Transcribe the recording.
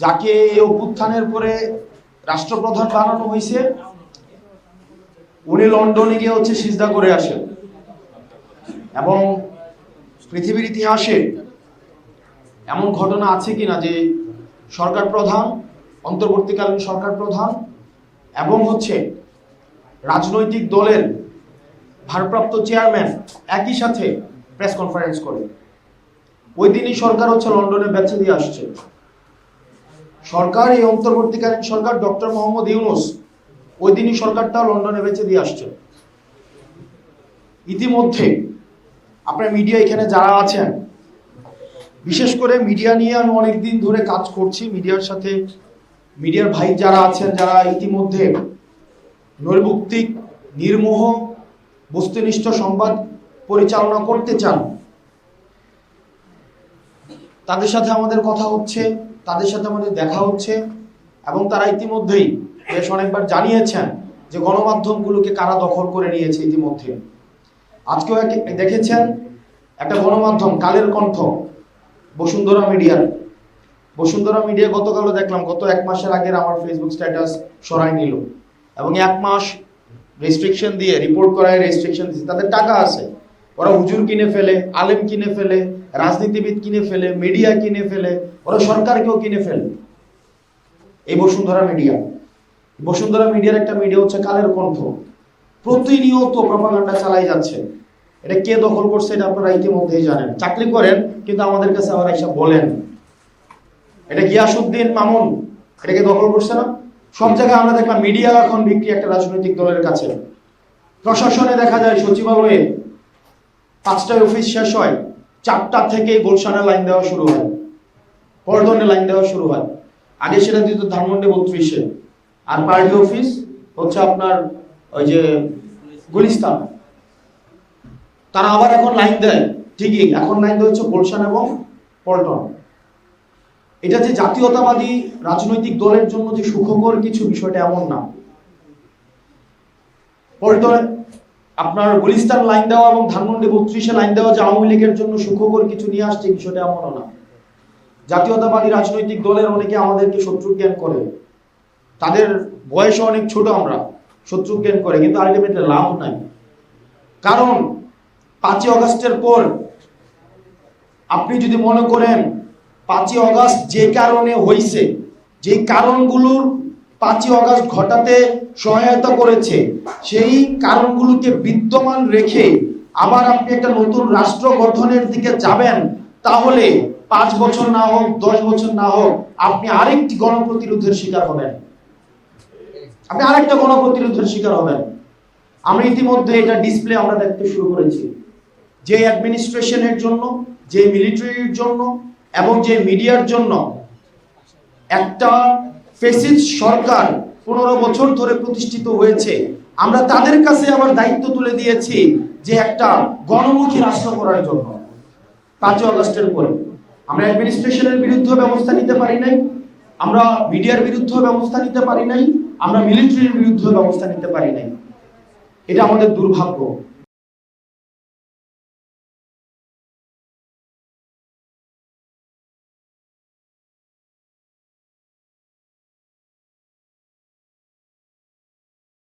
যাকে এই অভ্যুত্থানের পরে রাষ্ট্রপ্রধান বানানো হয়েছে, উনি লন্ডনে গিয়ে সিজদা করে আসেন। এবং পৃথিবীর ইতিহাসে এমন ঘটনা আছে কিনা যে সরকার প্রধান, অন্তর্বর্তীকালীন সরকার প্রধান এবং রাজনৈতিক দলের ভারপ্রাপ্ত চেয়ারম্যান একই সাথে প্রেস কনফারেন্স করে। ওই দিনই সরকার লন্ডনে বেচে দিয়ে আসছে। সরকার, এই অন্তর্বর্তীকালীন সরকার ডক্টর মোহাম্মদ ইউনূস, ওই দিনই সরকারটা লন্ডনে বেচে দিয়ে আসছে। ইতিমধ্যে আপনার মিডিয়া এখানে যারা আছেন, বিশেষ করে মিডিয়া নিয়ে আমি অনেকদিন ধরে কাজ করছি, মিডিয়ার ভাই যারা আছেন, যারা ইতিমধ্যে নৈর্ব্যক্তিক, নির্মোহ, বস্তুনিষ্ঠ সংবাদ পরিচালনা করতে চান, তাদের সাথে আমাদের কথা হচ্ছে, তাদের সাথে আমাদের দেখা হচ্ছে এবং তারা ইতিমধ্যেই বেশ অনেকবার জানিয়েছেন যে গণমাধ্যমগুলোকে কারা দখল করে নিয়েছে। ইতিমধ্যে আজকেও দেখেছেন একটা গণমাধ্যম কালের কণ্ঠ, বসুন্ধরা মিডিয়া গতকালও দেখলাম, গত 1 মাসের আগের আমার ফেসবুক স্ট্যাটাস সরাই নিল এবং 1 মাস রেস্ট্রিকশন দিয়ে, রিপোর্ট করায় রেস্ট্রিকশন দিচ্ছে। তাদের টাকা আছে, ওরা হুজুর কিনে ফেলে, আলেম কিনে ফেলে, রাজনীতিবিদ কিনে ফেলে, মিডিয়া কিনে ফেলে, ওরা সরকারকেও কিনে ফেলে। এই বসুন্ধরা মিডিয়ার একটা মিডিয়া কালের কণ্ঠ, প্রতিনিয়ত প্রপাগান্ডা চালাই যাচ্ছে। এটা কে দখল করছে এটা আপনারা ইতিমধ্যেই জানেন। চাকরি করেন কিন্তু আমাদের কাছে আবার এসে বলেন এটা গিয়াসউদ্দিন মামুন এটাকে দখল করছে না। সব জায়গায় আমরা দেখলাম মিডিয়া এখন বিক্রি একটা রাজনৈতিক দলের কাছে। প্রশাসনে দেখা যায় সচিবালয়ে 5টায় অফিস শেষ হয়, 4টা থেকে গুলশানে লাইন দেওয়া শুরু হয়, পল্টনে লাইন দেওয়া শুরু হয়। আগে সেটা দিত ধানমন্ডি 32-এ, আর পার্টি অফিস আপনার ওই যে গুলিস্তান। তারা আবার এখন লাইন দেয়, ঠিকই এখন লাইন দেওয়া গুলশান এবং পল্টন। এটা যে জাতীয়তাবাদী রাজনৈতিক দলের জন্য যে সুখকর কিছু, বিষয়টা এমন না। পল্টন আপনার গুলিস্তান লাইন দেওয়া এবং ধানমন্ডি 32-এ লাইন দেওয়া যে আওয়ামী লীগের জন্য সুখকর কিছু নিয়ে আসছে, বিষয়টা এমনও না। জাতীয়তাবাদী রাজনৈতিক দলের অনেকে আমাদেরকে শত্রু জ্ঞান করে, তাদের বয়সে অনেক ছোট, আমরা শত্রু জ্ঞান করে, কিন্তু আলটিমেটলি লাভ নাই। কারণ 5ই আগস্টের পর আপনি যদি মনে করেন 5ই আগস্ট যে কারণে হয়েছে, যে কারণগুলোর 5ই আগস্ট ঘটাতে সহায়তা করেছে, সেই কারণগুলোকে বিদ্যমান রেখে আবার আপনি একটা নতুন রাষ্ট্র গঠনের দিকে যাবেন, তাহলে 5 বছর না হোক, 10 বছর না হোক, আপনি আরেকটি গণপ্রতিরোধের শিকার হবেন। আমরা ইতিমধ্যে এটা ডিসপ্লে আমরা দেখতে শুরু করেছি, যে অ্যাডমিনিস্ট্রেশনের জন্য, যে মিলিটারির জন্য এবং যে মিডিয়ার জন্য একটা ফ্যাসিস্ট সরকার 15 বছর ধরে প্রতিষ্ঠিত হয়েছে, আমরা তাদের কাছে আবার দায়িত্ব তুলে দিয়েছি যে একটা গণমুখী রাষ্ট্র করার জন্য। 5ই আগস্টের পরে আমরা অ্যাডমিনিস্ট্রেশনের বিরুদ্ধে ব্যবস্থা নিতে পারি নাই, আমরা মিডিয়ার বিরুদ্ধে ব্যবস্থা নিতে পারি নাই, আমরা মিলিটারির বিরুদ্ধে ব্যবস্থা নিতে পারি নাই। এটা আমাদের দুর্ভাগ্য।